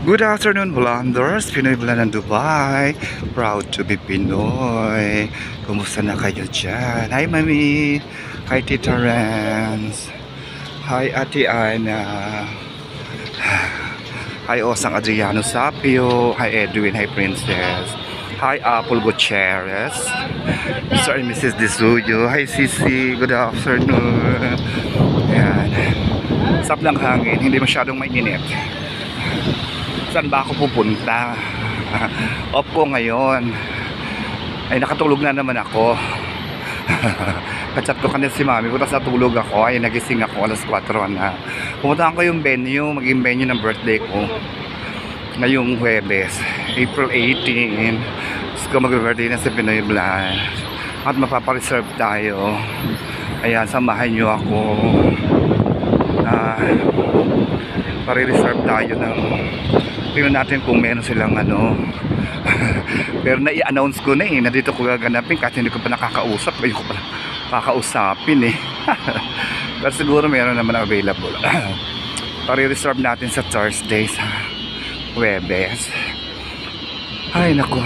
Good afternoon, Vloggers! Pinoy Vlog ng Dubai. Proud to be Pinoy. Kumusta na kayo dyan? Hi, Mami! Hi, Tita Renz! Hi, Ate Ana! Hi, Osang Adriano Sapio! Hi, Edwin! Hi, Princess! Hi, Apple Gutierrez! Mr. and Mrs. Disuyo! Hi, Sisi! Good afternoon! Ayan. Sap lang hangin, hindi masyadong mainit. Saan ba ako pupunta? Off ko ngayon. Ay, nakatulog na naman ako. Kachat ko kanina si Mami, butas natulog ako. Ay, nagising ako, alas 4 na. Pumuntahan ko yung venue, maging venue ng birthday ko ngayong Huwebes, April 18. So, mag-birthday na sa Pinoy Vlog. At mapapareserve tayo. Ayan, samahan nyo ako. Pare-reserve tayo ng, tingnan natin kung meron silang ano. Pero na-i-announce ko na eh, na dito ko gaganapin kasi hindi ko pa nakakausap, ayoko pa kakausapin eh. Pero siguro meron naman available. Pare-reserve natin sa Thursday, sa Huwebes. Ay naku,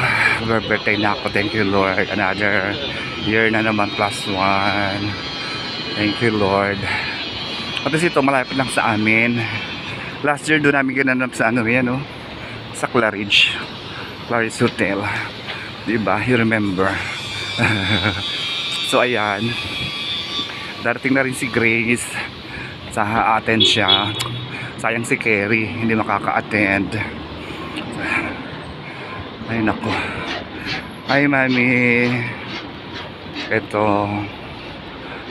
birthday na ako. Thank you Lord, another year na naman, +1. Thank you Lord. At ito malapit lang sa amin. Last year doon namin ginanap sa ano yan, oh, sa Claridge Hotel, diba? You remember? So ayan, darating na rin si Grace, sa attend siya. Sayang si Kerry, hindi makaka-attend. Ay nako. Ay Mami, eto,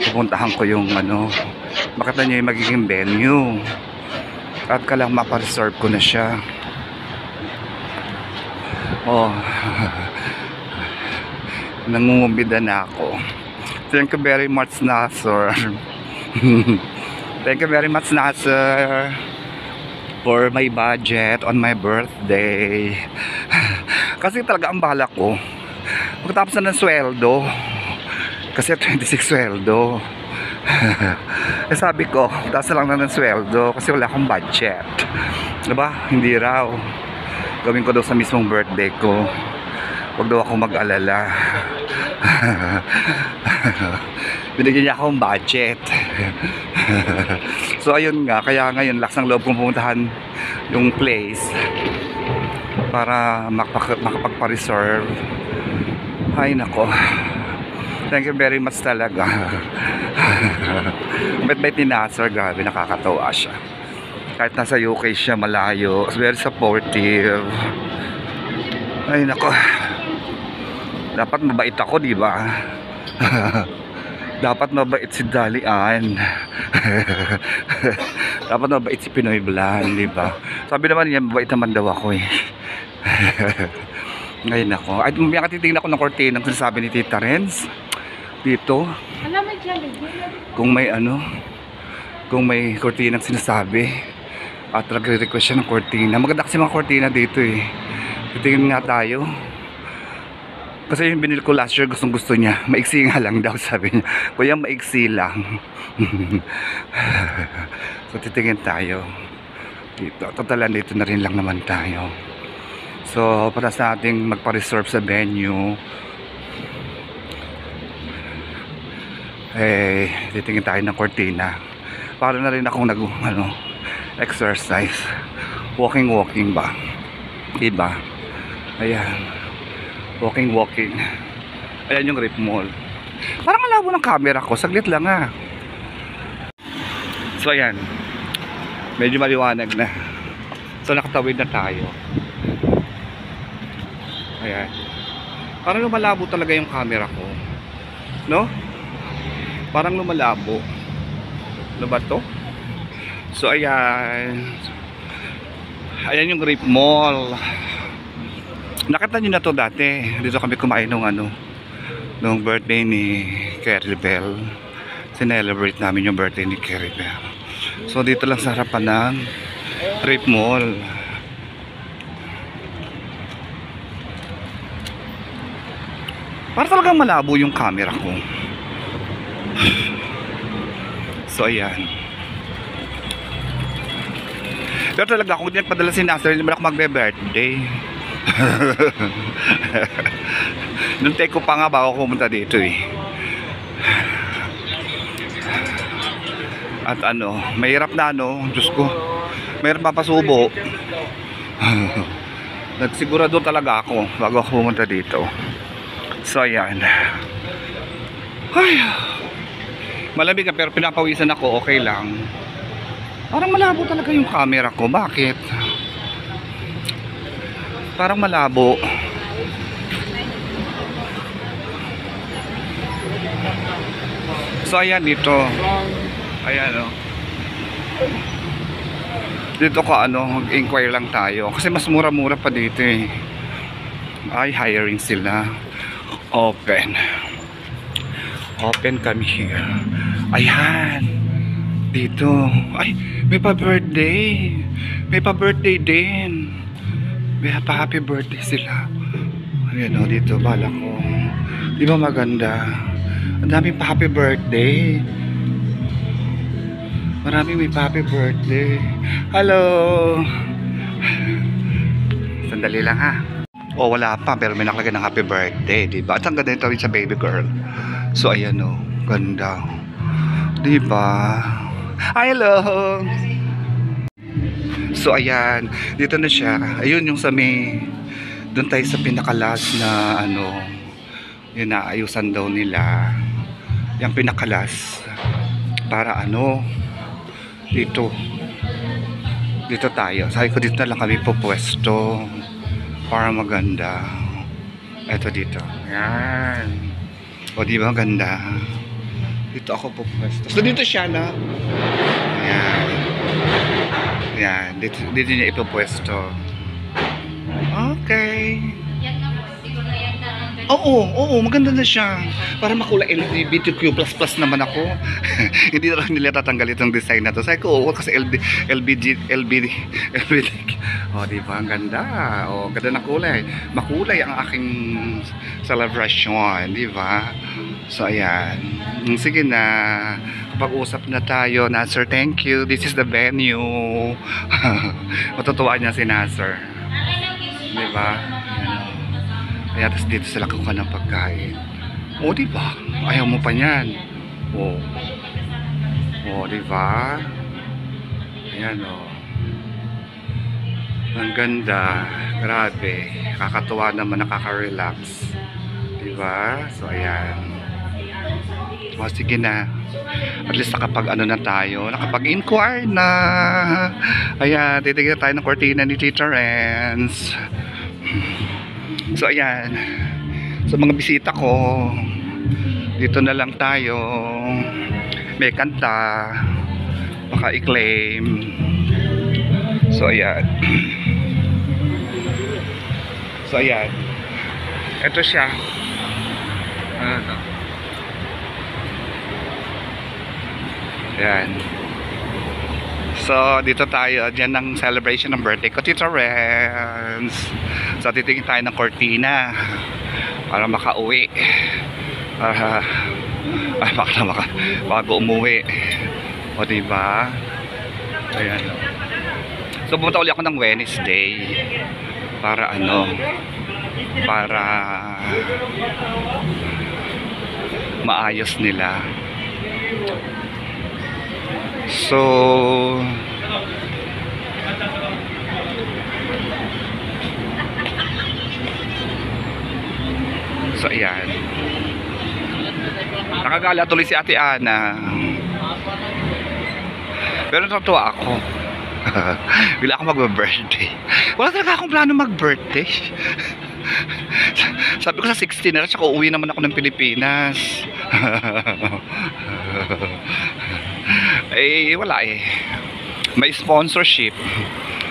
pupuntahan ko yung ano, makita niyo yung magiging venue. At kalang mapareserve ko na siya. Oh, nangungumbida na ako. Thank you very much, Nasser. Thank you very much, Nasser, for my budget on my birthday. Kasi talaga ang balak ko, pagkatapos na ng sweldo, kasi 26 sweldo. Eh sabi ko, taas na lang na ng sweldo kasi wala akong budget, diba? Hindi raw gawin ko daw sa mismong birthday ko, wag daw ako mag-alala. Binigyan niya akong budget. So ayun nga, kaya ngayon lakas ng loob kong pumuntahan yung place para makapagpa-reserve. Ay nako, thank you very much talaga. Bait-bait ni Nasser, grabe, nakakatawa siya. Kahit nasa UK siya, malayo, very supportive. Ay nako, dapat mabait ako, di ba? Dapat mabait si Dalian. Dapat mabait si Pinoy Vlog, di ba? Sabi naman niya, mabait naman daw ako eh. Ngayon ako, ay titingnan ko ng kortina ng sinasabi ni Tita Renz dito. Kung may ano, kung may kortina sinasabi at nagre-request siya ng kortina. Maganda kasi mga kortina dito eh. Titingin nga tayo. Kasi yung binili ko last year, gustong gusto niya. Maiksi nga lang daw, sabi niya. Kuya, maiksi lang. So titingin tayo dito. Totalan dito na rin lang naman tayo. So para sa ating magpa-reserve sa venue, eh titingin tayo ng kortina. Para na rin akong exercise, walking ba, diba? Ayan, walking. Ayan yung Rip Mall. Parang malabo ng camera ko, saglit lang ah. So ayan, medyo maliwanag na. So nakatawid na tayo. Ayan, parang lumalabo talaga yung camera ko, no? Parang lumalabo. Ano ba to? So ayan, ayan yung Grape Mall. Nakita nyo na to dati. Dito kami kumain nung nung birthday ni Kerry Bell. Sinelebrate namin yung birthday ni Kerry Bell. So dito lang sa harapan ng Grape Mall. Para talagang malabo yung camera ko. So ayan, Pero talaga, kung hindi nagpadala si Nasser, hindi naman ako magbe-birthday. Nung take ko pa nga bago pumunta dito eh. At ano, mahirap na ano, Diyos ko, mahirap mapasubo. Nagsigurado talaga ako bago ako pumunta dito. So ayan. Ay, malamig ka pero pinapawisan ako, okay lang. Parang malabo talaga yung camera ko, bakit? Parang malabo. So ayan dito. Ayan o. Dito ka ano, mag-inquire lang tayo. Kasi mas mura-mura pa dito eh. Ay, hiring sila. Open. Open kami here. Ayan. Dito. Ay, may pa-birthday. May pa-birthday din. May pa-happy birthday sila. Ayan o, dito bala ko. Di ba maganda? Ang daming pa-happy birthday. Maraming may happy birthday. Hello! Sandali lang ha. O wala pa pero may nakalagay ng happy birthday, diba? At ang ganda nito rin sa baby girl. So ayan o, ganda. Diba? Hello! So ayan, dito na siya. Ayun yung sa may, doon tayo sa pinakalas na ano, yun na ayusan daw nila. Yung pinakalas. Para ano, dito tayo. Sabi ko dito na lang kami pupwesto para maganda. Eto dito. Yan. O di ba ganda? Dito ako pupwesto. So dito siya na. Yan. Yan. Dito niya ipupwesto. Okay. Oo, maganda na siya. Para makulay LGBTQ++ naman ako. Hindi na lang nila tatanggal itong design na to. Sabi ko, oo, kasi LBD. O, diba? Ang ganda. O, ganda na kulay. Makulay ang aking celebration. Diba? So, ayan. Sige na. Kapag-usap na tayo. Nasser, thank you. This is the venue. Matutuwa niya si Nasser. Diba? Kaya tapos dito sila kukuha ng pagkain. O diba? Ayaw mo pa niyan. O diba? Ayan o. Ang ganda. Grabe. Kakatuwa naman, nakaka-relax. Diba? So ayan. O sige na. At least nakapag ano na tayo. Nakapag-inquire na. Ayan. Titigil tayo ng kortina ni Tita Renz. So ayan, sa mga bisita ko, dito na lang tayo. May kanta, baka i-claim. So ayan. So ayan. Ito siya. Ano? Ayan. So, dito tayo. Diyan ang celebration ng birthday ko, Tita Renz. So, titingin tayo ng kortina para makauwi. Bago umuwi. O, diba? Ayan. So, pumunta ulit ako ng Wednesday. Para ano? Para maayos nila. So ayan. Nakagala tuloy si Ate Ana. Pero natutuwa ako. Bila ako mag-birthday. Wala talaga akong plano mag-birthday. Sabi ko sa 16 na, tsaka uuwi naman ako ng Pilipinas. Eh, wala eh. May sponsorship.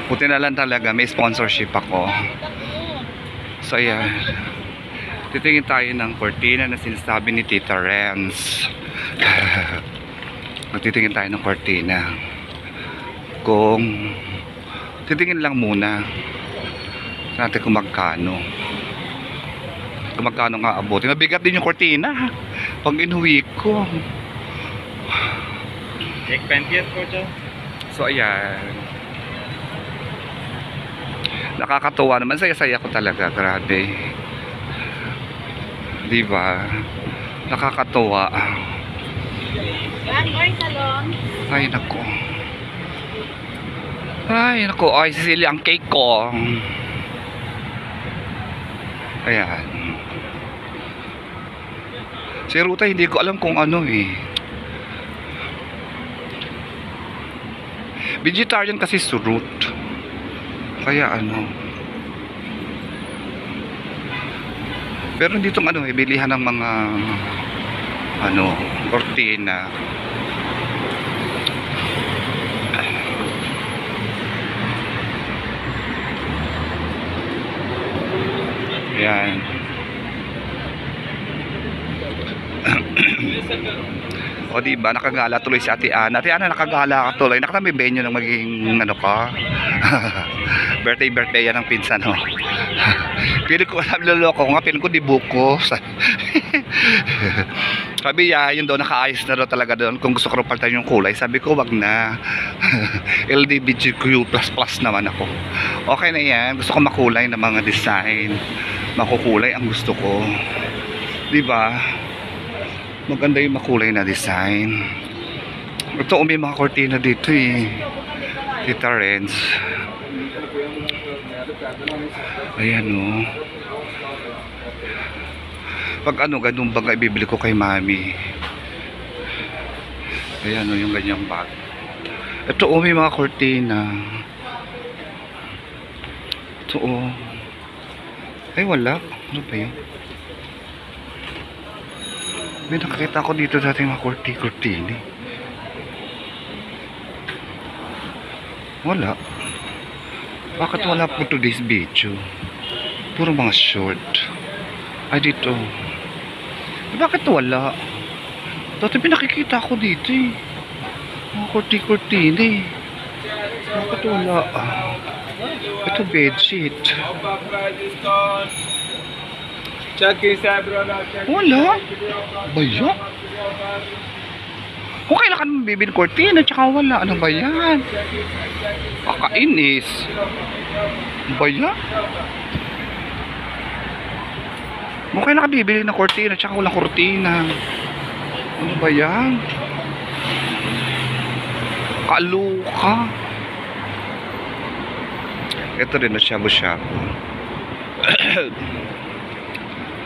Buti na lang talaga, may sponsorship ako. So, ayan. Titingin tayo ng kortina na sinasabi ni Tita Renz. Magtitingin tayo ng kortina. Kung titingin lang muna natin kung magkano. Kung magkano nga abutin. Mabigat din yung kortina. Pag inuwi ko. एक 20th ko dyan. So ayan. Nakakatuwa naman, saya-saya ko talaga, grabe. Di ba? Nakakatuwa. Ay nako. Ay nako, ay Cecilia ang cake ko. Ayan. Si Ruta hindi ko alam kung ano eh. Vegetarian kasi si Ruth. Kaya ano. Pero dito ano eh, bilihan ng mga ano, kortina. Ayan. O diba, nakagala tuloy si Ate Ana. Ate Ana, nakagala ka tuloy. Nakatami venue ng magiging ano ka. Birthday yan ng pinsan ho. Pili ko alam, loloko nga, pili ko di buko. Sabi yun daw, nakaayos na daw talaga doon. Kung gusto ko rin palitan yung kulay, sabi ko wag na. LGBTQ++ naman ako. Okay na yan, gusto ko makulay na mga design. Makukulay ang gusto ko. Diba? Maganda yung makulay na design. Ito, may mga kortina dito eh. Tita Renz. Ayan o. Pag ano, ganun bag ibibili ko kay mami. Ayan o, yung ganyang bag. Ito o, may mga kortina. Ito o. Ay, wala. Ano ba yun? May nakakita ko dito dati mga kortina. Wala. Bakit wala po today's video? Puro mga short. Ay, dito. Bakit wala? Dati pinakikita ko dito eh. Mga kortina eh. Bakit wala? Ito bedsheet. Wala. Baya? Kung kailan ka naman bibili kortina tsaka wala. Ano ba yan? Kakainis. Baya? Kung kailan ka bibili ng kortina tsaka walang kortina. Ano ba yan? Kaluka. Ito rin na shabu-shabu.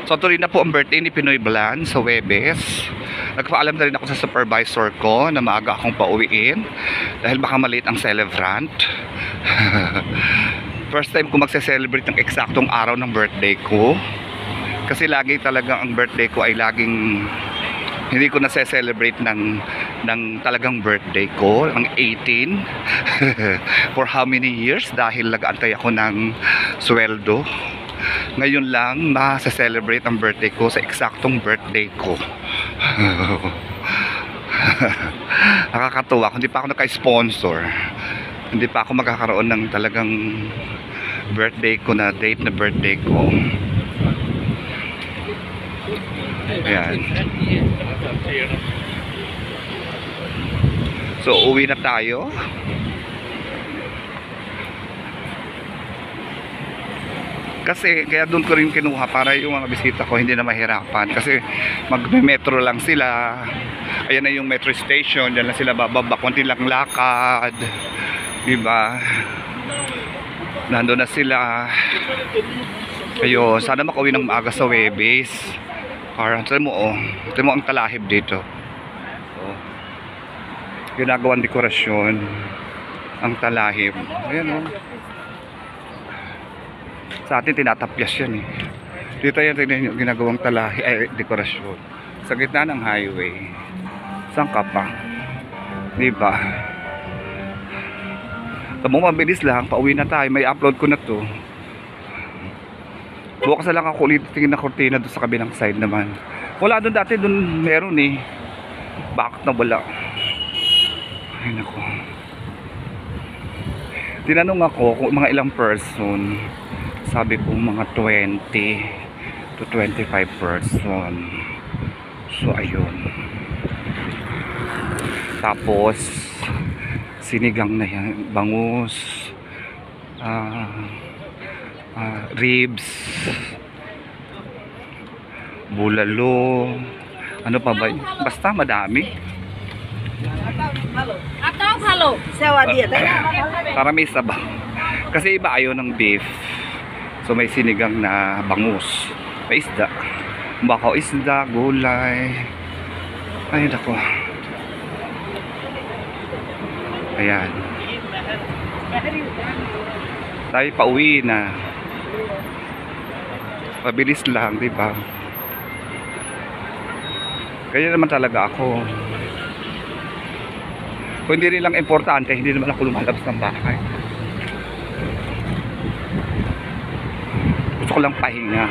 So tuloy na po ang birthday ni Pinoy Blan sa Webes. Nagpaalam na rin ako sa supervisor ko na maaga akong pauwiin dahil baka maliit ang celebrant. First time ko magse-celebrate ng eksaktong araw ng birthday ko. Kasi lagi talagang ang birthday ko ay laging hindi ko na-celebrate ng talagang birthday ko, ang 18. For how many years? Dahil nag-antay ako ng sweldo. Ngayon lang ma-celebrate ang birthday ko sa eksaktong birthday ko. Nakakatuwa. Hindi pa ako naka-sponsor. Hindi pa ako magkakaroon ng talagang birthday ko na date na birthday ko. Ayan. So, uwi na tayo. Kasi, kaya doon ko rin kinuha para yung mga bisita ko hindi na mahirapan. Kasi, mag-metro lang sila. Ayan na yung metro station. Diyan lang sila bababa. Kunti lang lakad. Diba? Nandun na sila. Ayun, sana makauwi ng maaga sa Webes. Para, tignan mo oh. Tignan mo ang talahib dito. Oh. Ginagawang dekorasyon. Ang talahib. Ayan oh. Sa atin tinatapyas yan eh. Dito yan tignan nyo, ginagawang talahib, dekorasyon. Sa gitna ng highway. Saan ka pa? Diba? Tamo mabilis lang, pauwi na tayo. May upload ko na to. Bukas na lang ako ulit tingin na kortina doon sa kabilang side naman. Wala doon dati, doon meron eh. Bakit na wala? Ay nako. Tinanong ako kung mga ilang person. Sabi ko mga 20 to 25 person. So ayun. Tapos sinigang na yan, bangus, ribs, bulalo, ano pa ba? Basta madami. Para may sabaw. Kasi iba ayaw ng beef. So may sinigang na bangus. May isda. Baka isda, gulay. Ay, nako. Ayan. Tayo pauwi na. Mabilis lang, di ba? Kaya naman talaga ako. Kung hindi rin lang importante, hindi naman ako lumalabas ng bahay. Gusto ko lang pahinga.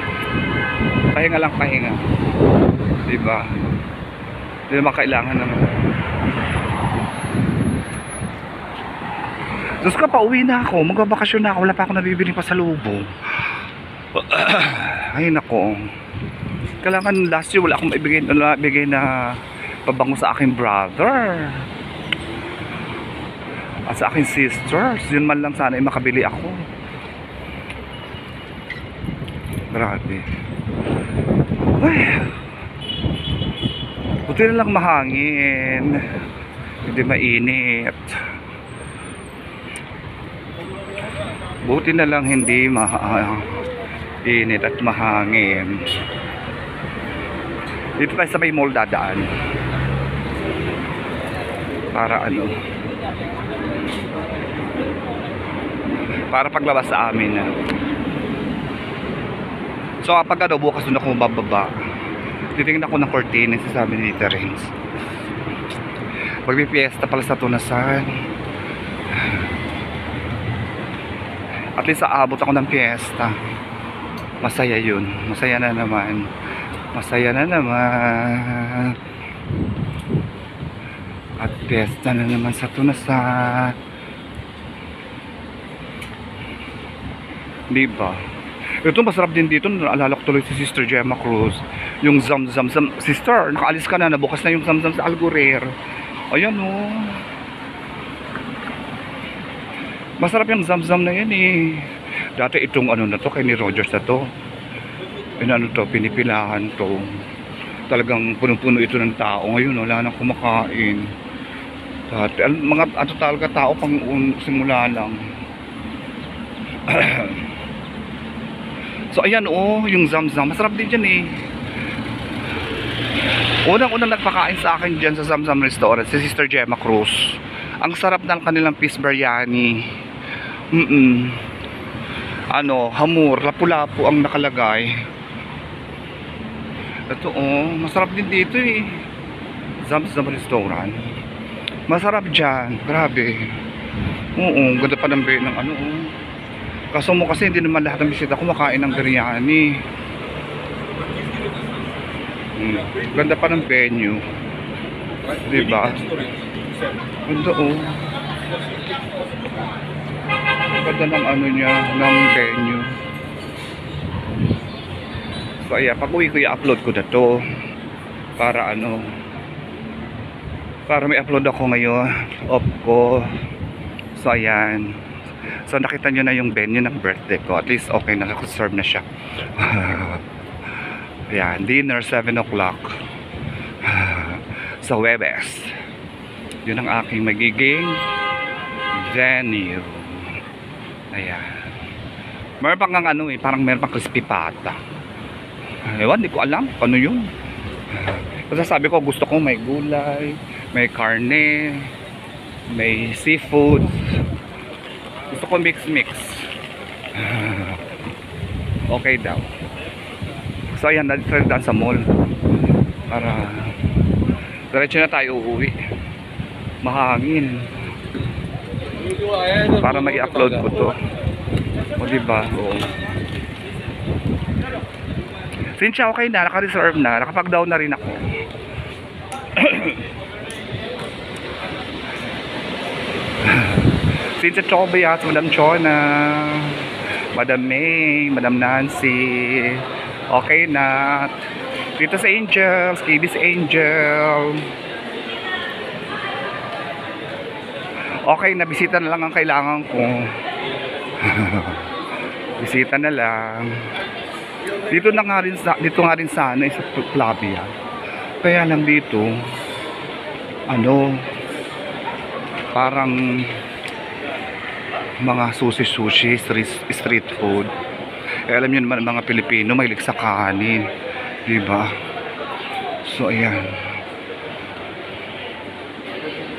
Pahinga lang pahinga. Diba? Hindi naman kailangan ng... Tapos ka, pauwi na ako. Magbabakasyon na ako. Wala pa ako nabibili pa sa lubong. Ay nako. Kailangan last year wala akong ibigay na pabango sa aking brother. At sa aking sisters. Yun man lang sana ay makabili ako. Grabe. Ay. Buti na lang mahangin. Hindi mainit. Buti na lang hindi init at mahangin. Dito tayo sa may mall dadaan. Para ano? Para paglabas sa amin. So kapag ano, bukas doon ako bababa. Titingnan ako ng cortina, sasabi ni Tita Renz. Magpipiesta pala sa Tunasan. At least aabot ako ng piyesta. Masaya yun. Masaya na naman. Masaya na naman. At piyesta na naman sa Tunasan. Diba? Ito masarap din dito. Naalala ko tuloy si Sister Gemma Cruz. Yung Zamzam. Sister, nakaalis ka na. Nabukas na yung Zamzam sa Algorer. Ayan o. Masarap yung Zamzam na yan eh. Dati itong ano na to, kay ni Rogers na to. Ano to, pinipilahan to. Talagang punong-puno ito ng tao. Ngayon wala nang kumakain. Dati, mga ato talaga tao pang simula lang. So ayan oh, yung Zamzam. Masarap din dyan eh. Unang-unang nagpakain sa akin dyan sa Zamzam Restaurant, si Sister Gemma Cruz. Ang sarap ng kanilang fish biryani. Ano, hamur, lapu-lapu ang nakalagay. Ito oh, masarap din dito eh. Zamzam Restaurant. Masarap dyan, grabe. Oo, ganda pa ng ano oh. Kaso mo kasi hindi naman lahat ng bisita kumakain ng biryani. Ganda pa ng venue. Diba? Ganda oh. Ganda ng ano niya, ng venue. So ayan, pag uwi ko i-upload ko na to. Para ano, para may upload ako ngayon. Off ko. So ayan. So nakita nyo na yung venue ng birthday ko. At least okay, nakaserve na siya. Ayan, dinner 7 o'clock. Sa Webes. Yun ang aking magiging venue. Ayan. Meron pang ang ano eh, parang meron pang crispy pata. Ewan, di ko alam ano yun. Kasi sabi ko gusto ko may gulay, may karne, may seafood. Gusto ko mix-mix. Okay daw. So ayan, daan sa mall. Para diretso na tayo uuwi. Mahangin. Para mai-upload ko to. O diba? Oo. Since okay na, naka-reserve na, nakapag-down na rin ako. Since Tobias, Madam Chona, Madam May, Madam Nancy, okay na. Dito sa Angels, KB's Angel. Okay, nabisita na lang ang kailangan ko. Bisita na lang. Dito nga rin sana sa Flavia. Kaya lang dito, ano, parang mga sushi, street food. Eh, alam niyo naman mga Pilipino mahilig sa kanin, 'di ba? So ayan.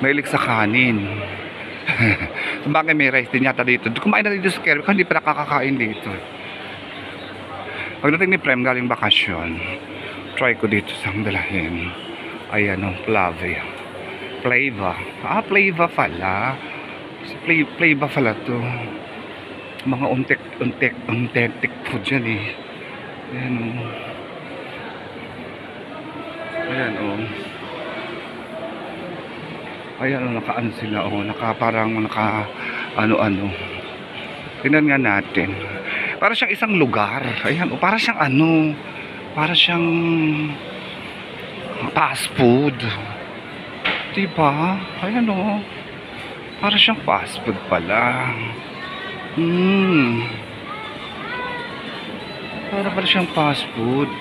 Mahilig sa kanin. Bakit may rice din yata dito? Kumain na dito sa Kerry, hindi pa nakakakain dito. Pagdating ni Prem galing bakasyon, try ko dito sa dalahin. Ayan o, Flavia. Flava pala. Flava pala to. Mga authentic food dyan eh. Ayan o. Ayan o. Ayan o, naka-ano sila o. Ano-ano. Tingnan nga natin. Para siyang isang lugar. Ayan o, para siyang ano. Para siyang fast food. Diba? Ayan o. Para siyang fast food pala. Para siyang fast food.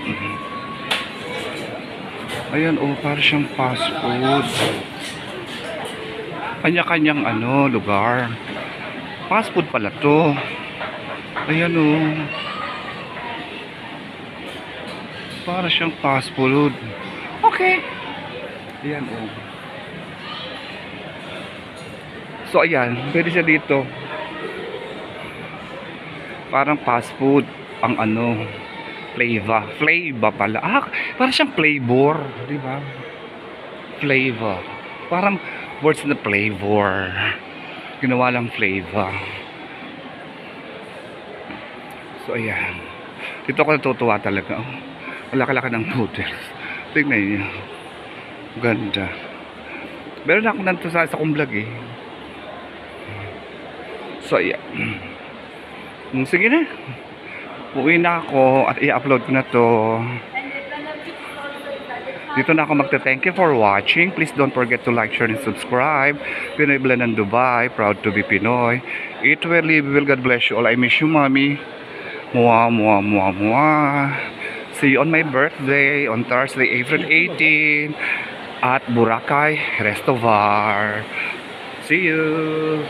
Ayan o, para siyang fast food. Kanya-kanyang ano, lugar. Fast food pala to. Ayan o. Para siyang fast food. Okay. Ayan o. So ayan, pwede siya dito. Parang fast food ang ano, Flava pala. Parang siyang flavor, di ba? Flava. Parang words na flavor. Ginawa lang Flava. So ayan. Dito ako natutuwa talaga. Oh, laki-laki ng noodles. Tingnan niyo. Ganda. Meron ako nanto sa kong vlog eh. So ayan. Sige na. Uwi na ako at i-upload ko na to. Dito na ako magta-thank you for watching. Please don't forget to like, share, and subscribe. Pinoy Blend ng Dubai. Proud to be Pinoy. Eat well, live well. God bless you all. I miss you, mommy. Mwah, mwah, mwah, mwah. See you on my birthday on Thursday, April 18 at Boracay Restobar. See you.